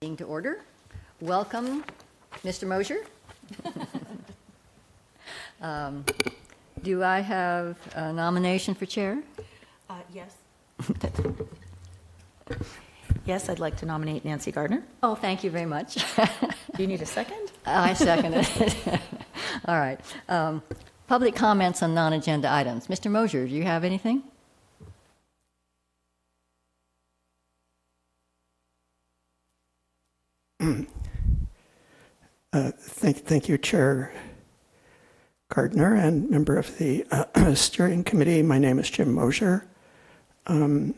Meeting to order. Welcome, Mr. Mosier. Do I have a nomination for chair? Yes. Yes, I'd like to nominate Nancy Gardner. Oh, thank you very much. Do you need a second? I second it. All right. Public comments on non-agenda items. Mr. Mosier, do you have anything? Thank you, Chair Gardner and member of the steering committee. My name is Jim Mosier. I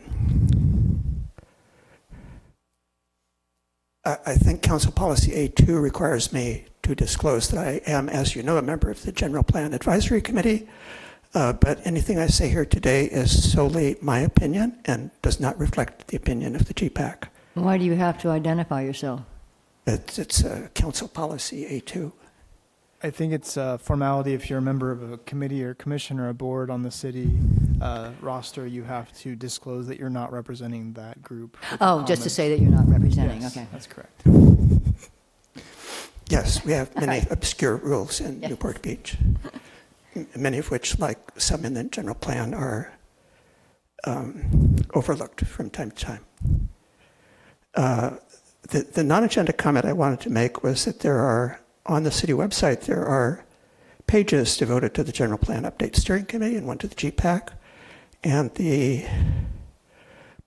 think Council Policy A2 requires me to disclose that I am, as you know, a member of the General Plan Advisory Committee, but anything I say here today is solely my opinion and does not reflect the opinion of the GPAC. Why do you have to identify yourself? It's Council Policy A2. I think it's a formality. If you're a member of a committee or commission or a board on the city roster, you have to disclose that you're not representing that group. Oh, just to say that you're not representing. Yes, Okay. that's correct. Yes, we have many Right. obscure rules in Yes. Newport Beach, many of which, like some in the general plan, are overlooked from time to time. The non-agenda comment I wanted to make was that there are, on the city website, there are pages devoted to the General Plan Update Steering Committee and one to the GPAC. And the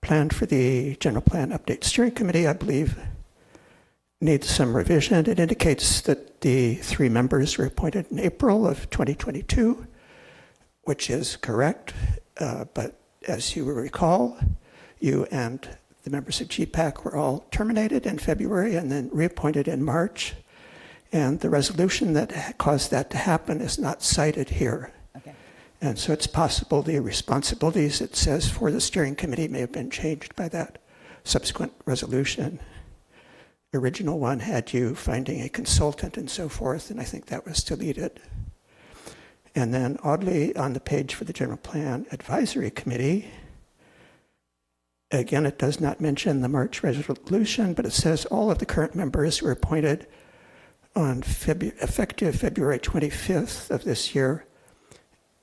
plan for the General Plan Update Steering Committee, I believe, needs some revision. It indicates that the 3 members were appointed in April of 2022, which is correct. But as you will recall, you and the members of GPAC were all terminated in February and then reappointed in March. And the resolution that caused that to happen is not cited here. Okay. And so it's possible the responsibilities, it says, for the steering committee may have been changed by that subsequent resolution. The original one had you finding a consultant and so forth, and I think that was deleted. And then oddly, on the page for the General Plan Advisory Committee, again, it does not mention the March resolution, but it says all of the current members were appointed on effective February 25th of this year.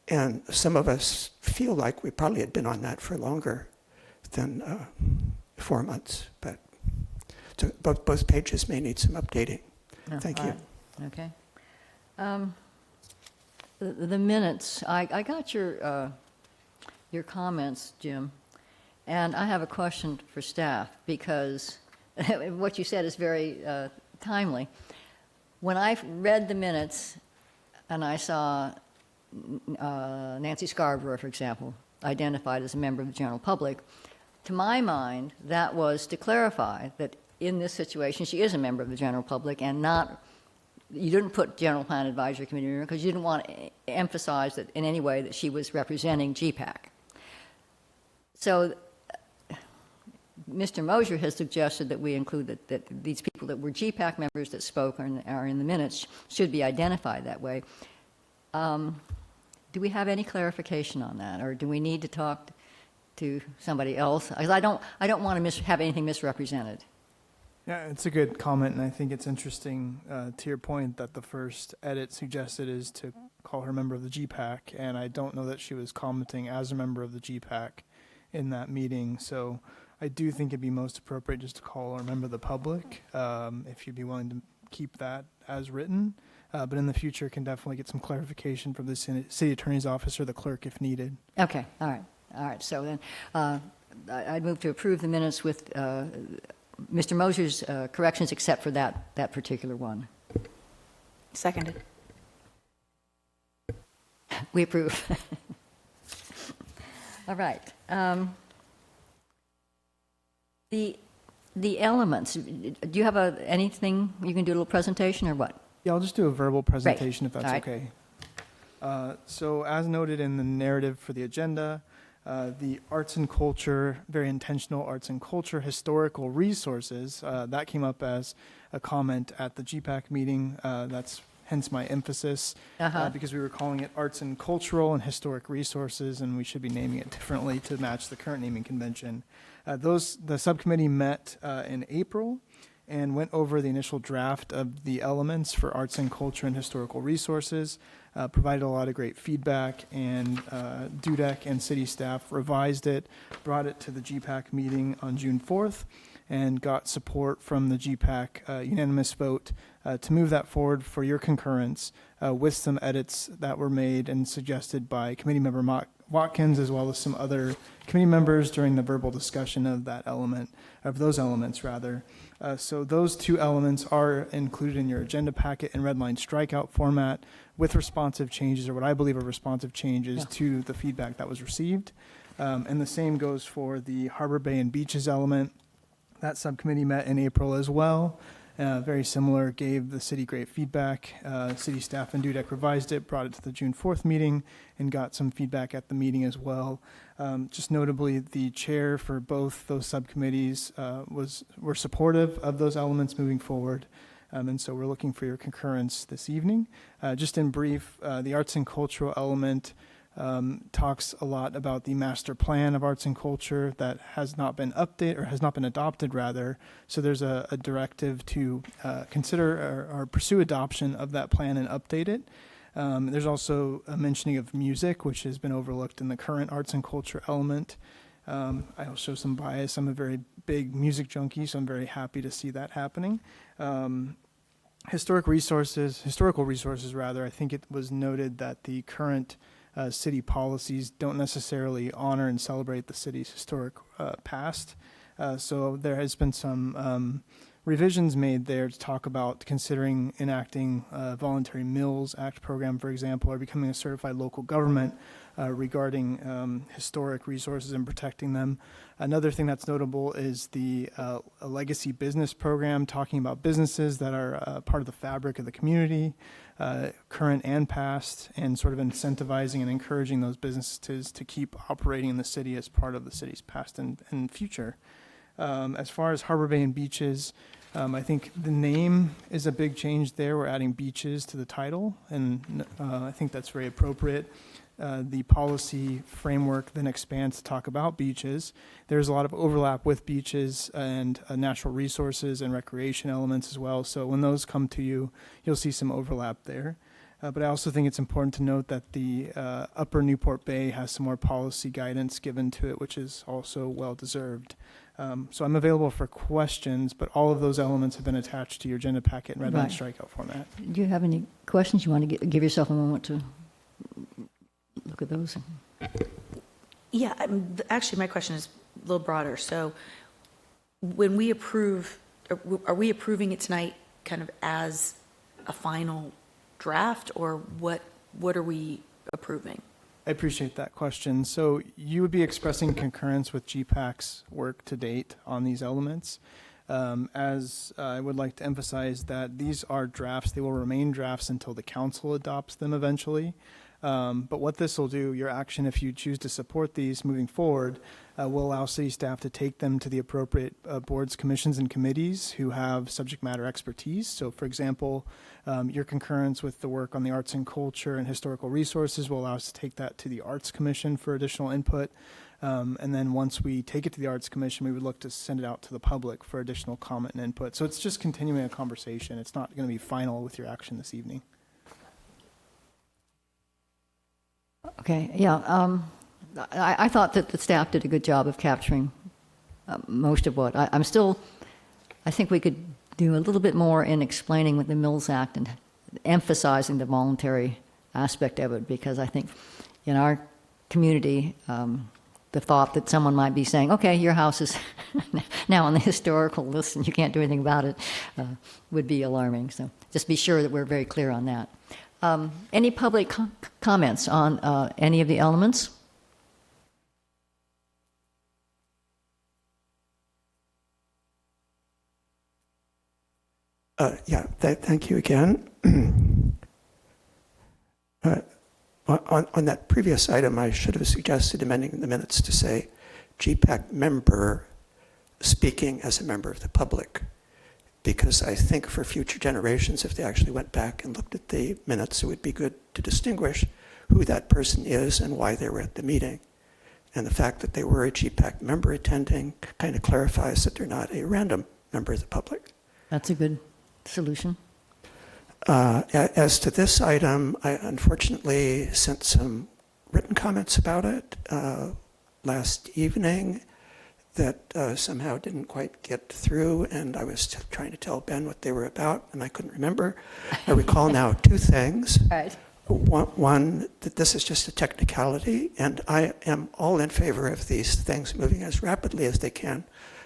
And some of us feel like we probably had been on that for longer than 4 months. But so both pages may need some updating. Thank you. Right. Okay. The minutes, I got your comments, Jim, and I have a question for staff because what you said is very timely. When I read the minutes and I saw Nancy Scarborough, for example, identified as a member of the general public, to my mind, that was to clarify that in this situation, she is a member of the general public and not, you didn't put General Plan Advisory Committee in because you didn't want to emphasize that in any way that she was representing GPAC. So Mr. Mosier has suggested that we include that these people that were GPAC members that spoke are in the minutes should be identified that way. Do we have any clarification on that, or do we need to talk to somebody else? Because I don't want to have anything misrepresented. Yeah, it's a good comment, and I think it's interesting to your point that the first edit suggested is to call her a member of the GPAC, and I don't know that she was commenting as a member of the GPAC in that meeting, so I do think it'd be most appropriate just to call her a member of the public, if you'd be willing to keep that as written. But in the future, can definitely get some clarification from the city attorney's office or the clerk if needed. Okay, all right. So then I'd move to approve the minutes with Mr. Mosier's corrections except for that particular one. Seconded. We approve. All right. The elements, do you have anything, you can do a little presentation or what? Yeah, I'll just do a verbal presentation if that's All right. okay. So as noted in the narrative for the agenda, the arts and culture, very intentional arts and culture historical resources, that came up as a comment at the GPAC meeting. That's hence my emphasis, because we were calling it arts and cultural and historic resources, and we should be naming it differently to match the current naming convention. The subcommittee met in April, and went over the initial draft of the elements for arts and culture and historical resources, provided a lot of great feedback, and DUDEC and city staff revised it, brought it to the GPAC meeting on June 4th, and got support from the GPAC unanimous vote to move that forward for your concurrence with some edits that were made and suggested by committee member Watkins, as well as some other committee members during the verbal discussion of that element, of those elements rather. So those two elements are included in your agenda packet in red line strikeout format with responsive changes, or what I believe are responsive changes to the feedback that was received. And the same goes for the Harbor Bay and Beaches element. That subcommittee met in April as well. Very similar, gave the city great feedback. City staff and DUDEC revised it, brought it to the June 4th meeting, and got some feedback at the meeting as well. Just notably, the chair for both those subcommittees were supportive of those elements moving forward. And so we're looking for your concurrence this evening. Just in brief, the arts and cultural element talks a lot about the master plan of arts and culture that has not been updated, or has not been adopted rather. So there's a directive to consider or pursue adoption of that plan and update it. There's also a mentioning of music, which has been overlooked in the current arts and culture element. I'll show some bias. I'm a very big music junkie, so I'm very happy to see that happening. Historical resources, I think it was noted that the current city policies don't necessarily honor and celebrate the city's historic past. So there has been some revisions made there to talk about considering enacting a Voluntary Mills Act program, for example, or becoming a certified local government regarding historic resources and protecting them. Another thing that's notable is the a legacy business program, talking about businesses that are part of the fabric of the community, current and past, and sort of incentivizing and encouraging those businesses to keep operating in the city as part of the city's past and future. As far as Harbor Bay and Beaches, I think the name is a big change there. We're adding beaches to the title, and I think that's very appropriate. The policy framework then expands to talk about beaches. There's a lot of overlap with beaches and natural resources and recreation elements as well. So when those come to you, you'll see some overlap there. But I also think it's important to note that the upper Newport Bay has some more policy guidance given to it, which is also well-deserved. So I'm available for questions, but all of those elements have been attached to your agenda packet in red line strikeout format. Do you have any questions? You want to give yourself a moment to look at those? Yeah, actually, my question is a little broader. So when we approve, are we approving it tonight kind of as a final draft, or what are we approving? I appreciate that question. So you would be expressing concurrence with GPAC's work to date on these elements. As I would like to emphasize that these are drafts. They will remain drafts until the council adopts them eventually. But what this will do, your action, if you choose to support these moving forward, will allow city staff to take them to the appropriate boards, commissions, and committees who have subject matter expertise. So, for example, your concurrence with the work on the arts and culture and historical resources will allow us to take that to the Arts Commission for additional input. And then once we take it to the Arts Commission, we would look to send it out to the public for additional comment and input. So it's just continuing a conversation. It's not going to be final with your action this evening. Okay, yeah. I thought that the staff did a good job of capturing most of what. I think we could do a little bit more in explaining with the Mills Act and emphasizing the voluntary aspect of it, because I think in our community, the thought that someone might be saying, okay, your house is now on the historical list and you can't do anything about it, would be alarming. So just be sure that we're very clear on that. Any public comments on any of the elements? Thank you again. On that previous item, I should have suggested amending the minutes to say GPAC member speaking as a member of the public, because I think for future generations, if they actually went back and looked at the minutes, it would be good to distinguish who that person is and why they were at the meeting. And the fact that they were a GPAC member attending kind of clarifies that they're not a random member of the public. That's a good solution. As to this item, I unfortunately sent some written comments about it last evening that somehow didn't quite get through, and I was trying to tell Ben what they were about, and I couldn't remember. I recall now two things. Right. One, that this is just a technicality, and I am all in favor of these things moving as rapidly as they can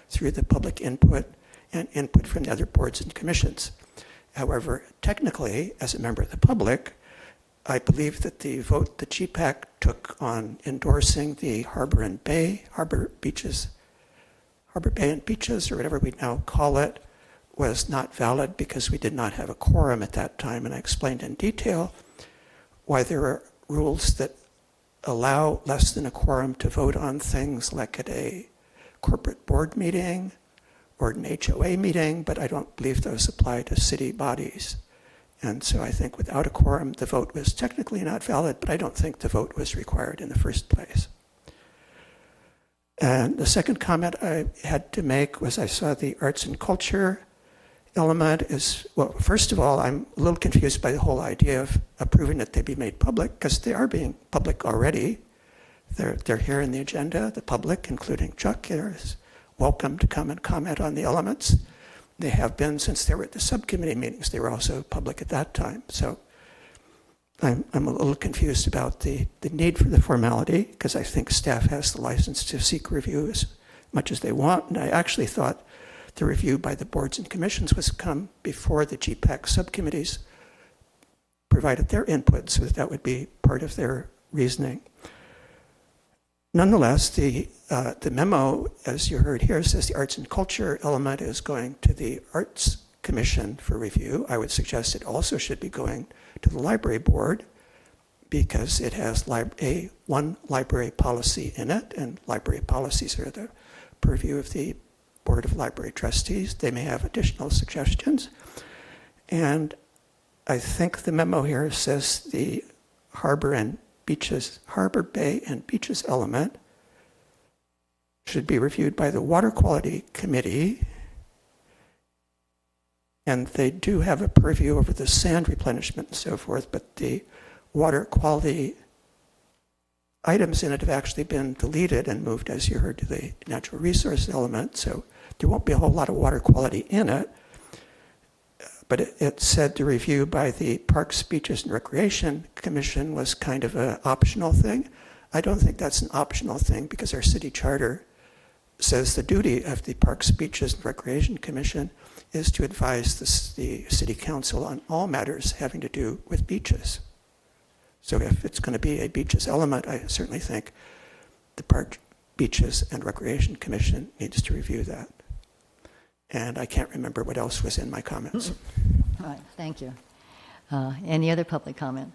through the public input and input from the other boards and commissions. However, technically, as a member of the public, I believe that the vote the GPAC took on endorsing the Harbor and Bay and Beaches, or whatever we now call it, was not valid because we did not have a quorum at that time, and I explained in detail why there are rules that allow less than a quorum to vote on things like at a corporate board meeting or an HOA meeting, but I don't believe those apply to city bodies. And so I think without a quorum, the vote was technically not valid, but I don't think the vote was required in the first place. And the second comment I had to make was I saw the arts and culture element is, well, first of all, I'm a little confused by the whole idea of approving that they be made public, because they are being public already. They're here in the agenda. The public, including Chuck here, is welcome to come and comment on the elements. They have been since they were at the subcommittee meetings. They were also public at that time. So I'm a little confused about the need for the formality, because I think staff has the license to seek review as much as they want. And I actually thought the review by the boards and commissions was come before the GPAC subcommittees provided their input, so that would be part of their reasoning. Nonetheless, the memo, as you heard here, says the arts and culture element is going to the Arts Commission for review. I would suggest it also should be going to the library board, because it has one library policy in it, and library policies are the purview of the Board of Library Trustees. They may have additional suggestions. And I think the memo here says the Harbor Bay and Beaches element should be reviewed by the Water Quality Committee. And they do have a purview over the sand replenishment and so forth, but the water quality items in it have actually been deleted and moved, as you heard, to the natural resource element. So there won't be a whole lot of water quality in it. But it said the review by the Parks, Beaches, and Recreation Commission was kind of an optional thing. I don't think that's an optional thing, because our city charter says the duty of the Parks, Beaches, and Recreation Commission is to advise the city council on all matters having to do with beaches. So if it's going to be a beaches element, I certainly think the Parks, Beaches, and Recreation Commission needs to review that. And I can't remember what else was in my comments. All right, thank you. Any other public comment?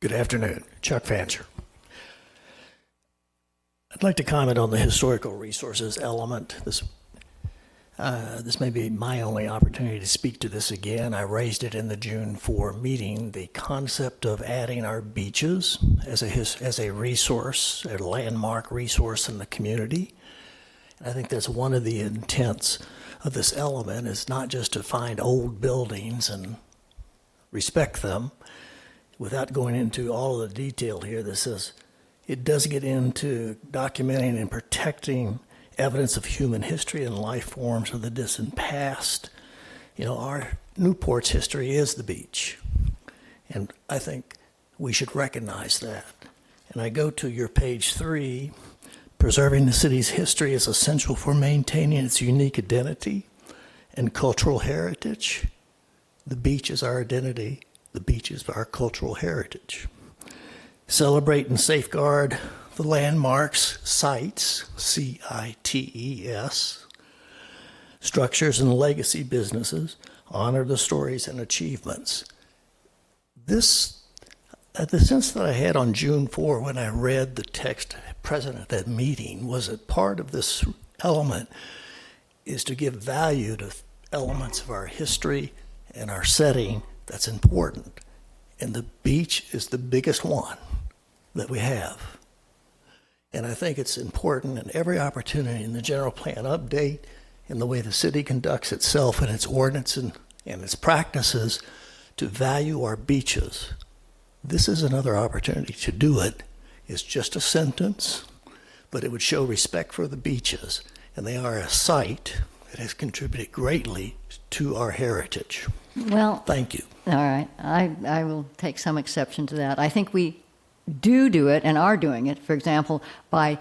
Good afternoon, Chuck Fancher. I'd like to comment on the historical resources element. This may be my only opportunity to speak to this again. I raised it in the June 4 meeting, the concept of adding our beaches as a resource, a landmark resource in the community. And I think that's one of the intents of this element, is not just to find old buildings and respect them. Without going into all of the detail here, it does get into documenting and protecting evidence of human history and life forms of the distant past. You know, our Newport's history is the beach, and I think we should recognize that. And I go to your page 3, preserving the city's history is essential for maintaining its unique identity and cultural heritage. The beach is our identity. The beach is our cultural heritage. Celebrate and safeguard the landmarks, sites, CITES, structures and legacy businesses, honor the stories and achievements. The sense that I had on June 4 when I read the text present at that meeting was that part of this element is to give value to elements of our history and our setting that's important. And the beach is the biggest one that we have. And I think it's important in every opportunity in the general plan update, in the way the city conducts itself and its ordinance and its practices, to value our beaches. This is another opportunity to do it. It's just a sentence, but it would show respect for the beaches, and they are a site that has contributed greatly to our heritage. Well, Thank you. all right, I will take some exception to that. I think we do it and are doing it, for example, by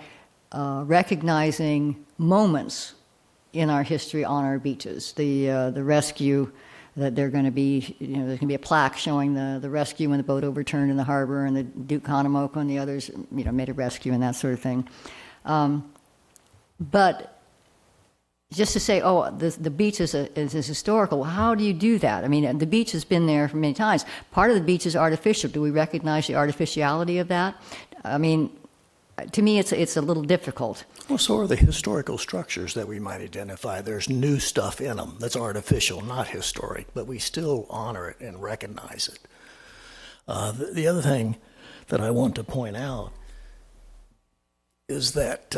recognizing moments in our history on our beaches. The rescue, that they're going to be, there's going to be a plaque showing the rescue when the boat overturned in the harbor, and the Duke Conomoco and the others, made a rescue and that sort of thing. But just to say, the beach is historical, well, how do you do that? I mean, the beach has been there for many times. Part of the beach is artificial. Do we recognize the artificiality of that? I mean, to me, it's a little difficult. Well, so are the historical structures that we might identify. There's new stuff in them that's artificial, not historic, but we still honor it and recognize it. The other thing that I want to point out is that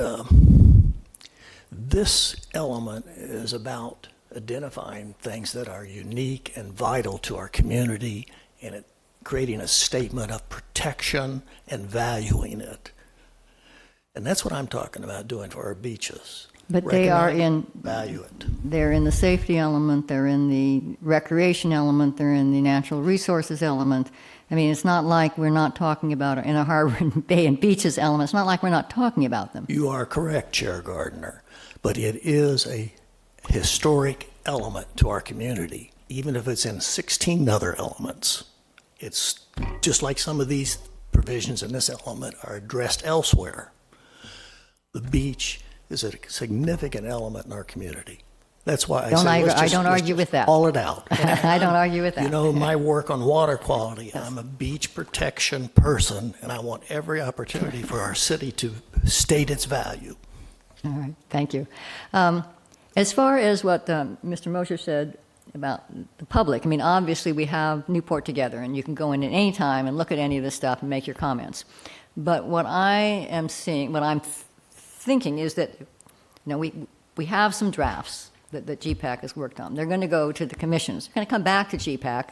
this element is about identifying things that are unique and vital to our community, and creating a statement of protection and valuing it. And that's what I'm talking about doing for our beaches. But they are value it. They're in the safety element, they're in the recreation element, they're in the natural resources element. I mean, it's not like we're not talking about, in a harbor and bay and beaches element, it's not like we're not talking about them. You are correct, Chair Gardner, but it is a historic element to our community, even if it's in 16 other elements. It's just like some of these provisions in this element are addressed elsewhere. The beach is a significant element in our community. That's why I don't argue with that. Call it out. I don't argue with that. You know, my work on water quality, I'm a beach protection person, and I want every opportunity for our city to state its value. All right, thank you. As far as what Mr. Mosher said about the public, I mean, obviously we have Newport together, and you can go in at any time and look at any of this stuff and make your comments. But what I am seeing, what I'm thinking is that, we have some drafts that GPAC has worked on. They're going to go to the commissions. They're going to come back to GPAC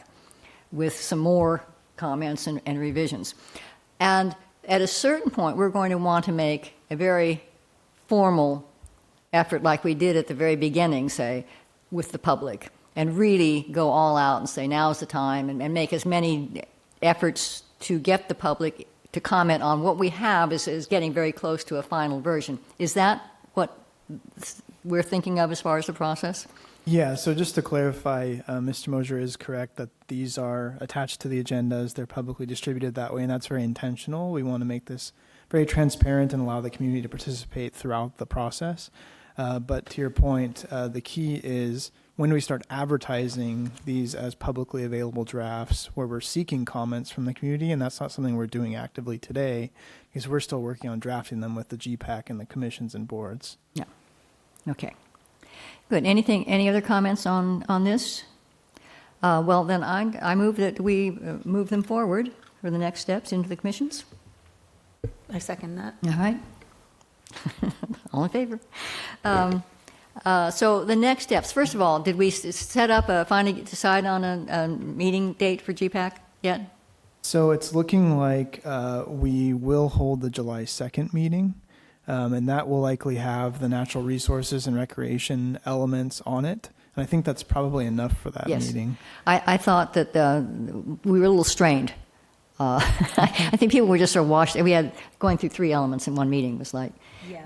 with some more comments and revisions. And at a certain point, we're going to want to make a very formal effort, like we did at the very beginning, say, with the public, and really go all out and say, now's the time, and make as many efforts to get the public to comment on what we have is getting very close to a final version. Is that what we're thinking of as far as the process? Yeah, so just to clarify, Mr. Mosher is correct that these are attached to the agendas. They're publicly distributed that way, and that's very intentional. We want to make this very transparent and allow the community to participate throughout the process. But to your point, the key is, when do we start advertising these as publicly available drafts where we're seeking comments from the community? And that's not something we're doing actively today, because we're still working on drafting them with the GPAC and the commissions and boards. Yeah. Okay. Good. Any other comments on this? Well, then I move that we move them forward for the next steps into the commissions. I second that. All right. All in favor? So the next steps, first of all, did we set up, finally decide on a meeting date for GPAC yet? So it's looking like we will hold the July 2nd meeting, and that will likely have the natural resources and recreation elements on it. And I think that's probably enough for that meeting. I thought that we were a little strained. I think people were just sort of washed. We had going through 3 elements in one meeting was like,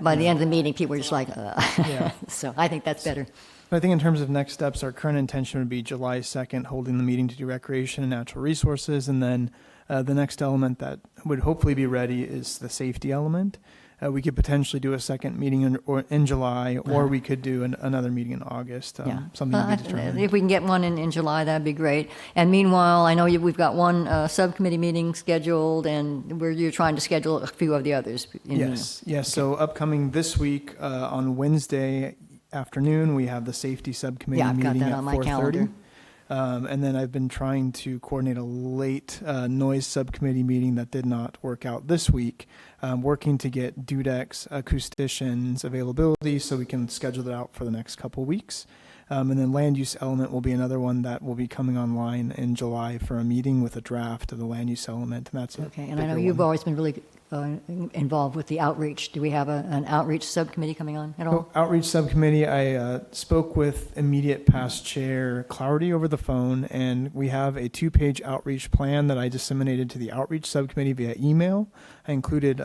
by the end of the meeting, people were just like, Yeah. So I think that's better. But I think in terms of next steps, our current intention would be July 2nd, holding the meeting to do recreation and natural resources. And then the next element that would hopefully be ready is the safety element. We could potentially do a second meeting in July, or we could do another meeting in August. Something to be determined. If we can get one in July, that'd be great. And meanwhile, I know we've got one subcommittee meeting scheduled, and you're trying to schedule a few of the others. Yes. So upcoming this week on Wednesday afternoon, we have the safety subcommittee I've got meeting that at on my 4:30. calendar. And then I've been trying to coordinate a late noise subcommittee meeting that did not work out this week, working to get Dudek's acousticians availability so we can schedule that out for the next couple weeks. And then land use element will be another one that will be coming online in July for a meeting with a draft of the land use element, and that's a Okay, and I know bigger you've one. always been really involved with the outreach. Do we have an outreach subcommittee coming on at all? Outreach subcommittee, I spoke with immediate past chair Clougherty over the phone, and we have a 2-page outreach plan that I disseminated to the outreach subcommittee via email. I included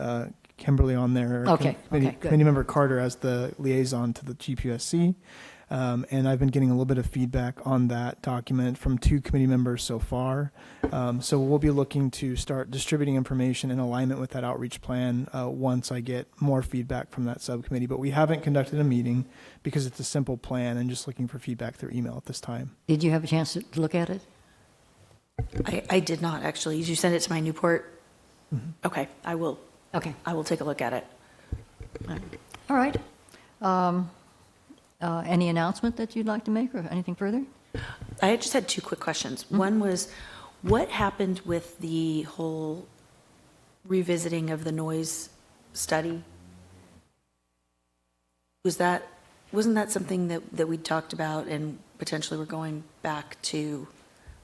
Kimberly on there, Okay, okay, good. committee member Carter as the liaison to the GPSC. And I've been getting a little bit of feedback on that document from 2 committee members so far. So we'll be looking to start distributing information in alignment with that outreach plan once I get more feedback from that subcommittee. But we haven't conducted a meeting because it's a simple plan and just looking for feedback through email at this time. Did you have a chance to look at it? I did not, actually. Did you send it to my Newport? Okay, I will Okay, take a look at it. all right. Any announcement that you'd like to make or anything further? I just had 2 quick questions. One was, what happened with the whole revisiting of the noise study? Wasn't that something that we talked about and potentially we're going back to?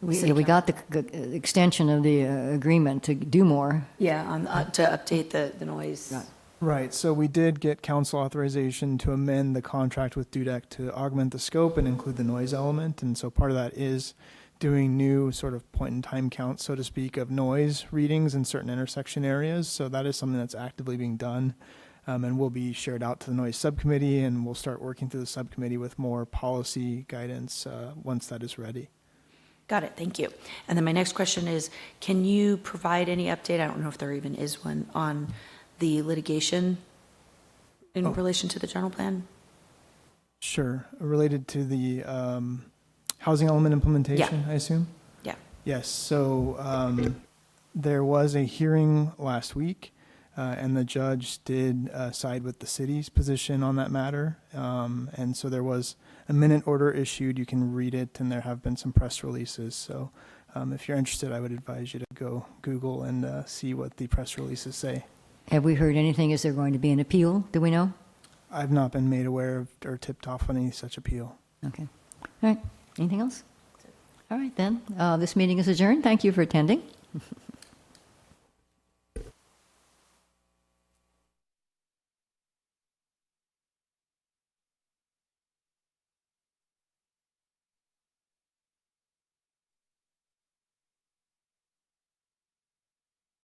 We got the extension of the agreement to do more. Yeah, to update the noise. Right. Right, so we did get council authorization to amend the contract with Dudek to augment the scope and include the noise element. And so part of that is doing new sort of point-in-time counts, so to speak, of noise readings in certain intersection areas. So that is something that's actively being done and will be shared out to the noise subcommittee, and we'll start working through the subcommittee with more policy guidance once that is ready. Got it, thank you. And then my next question is, can you provide any update, I don't know if there even is one, on the litigation in relation to the general plan? Sure, related to the housing element implementation, I assume? Yeah. Yes, so there was a hearing last week, and the judge did side with the city's position on that matter. And so there was a minute order issued. You can read it, and there have been some press releases. So if you're interested, I would advise you to go Google and see what the press releases say. Have we heard anything? Is there going to be an appeal? Do we know? I've not been made aware of or tipped off on any such appeal. Okay. All right. Anything else? All right, then. This meeting is adjourned. Thank you for attending.